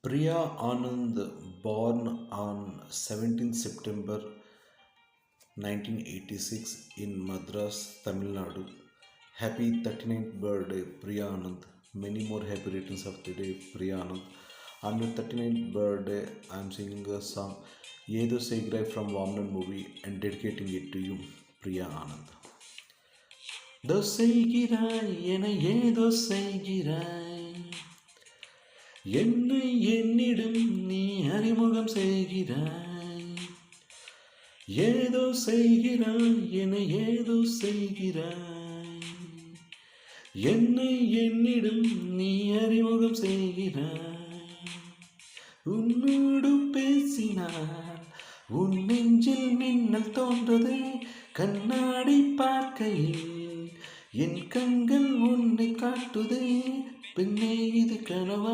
Priya Anand, born on 17th September 1986 in Madras, Tamil Nadu. Happy 39th birthday, Priya Anand. Many more happy returns of the day, Priya Anand. On your 39th birthday, I am singing a song Yedo Segrai from Vamnan movie and dedicating it to you, Priya Anand. ஏதோ செய்கிறாய் என ஏதோ செய்கிறாய், என்னை என்னிடம் நீ அறிமுகம் செய்கிறாய். ஏதோ செய்கிறாய் என ஏதோ செய்கிறாய், என்னை என்னிடம் நீ அறிமுகம் செய்கிறாய். உன்னோடு பேசினால் உன் நெஞ்சில் மின்னல் தோன்றது, கண்ணாடி பார்க்கையில் என் கண்கள் உன்னை காட்டுதே, பெண்ணே இது கனவா?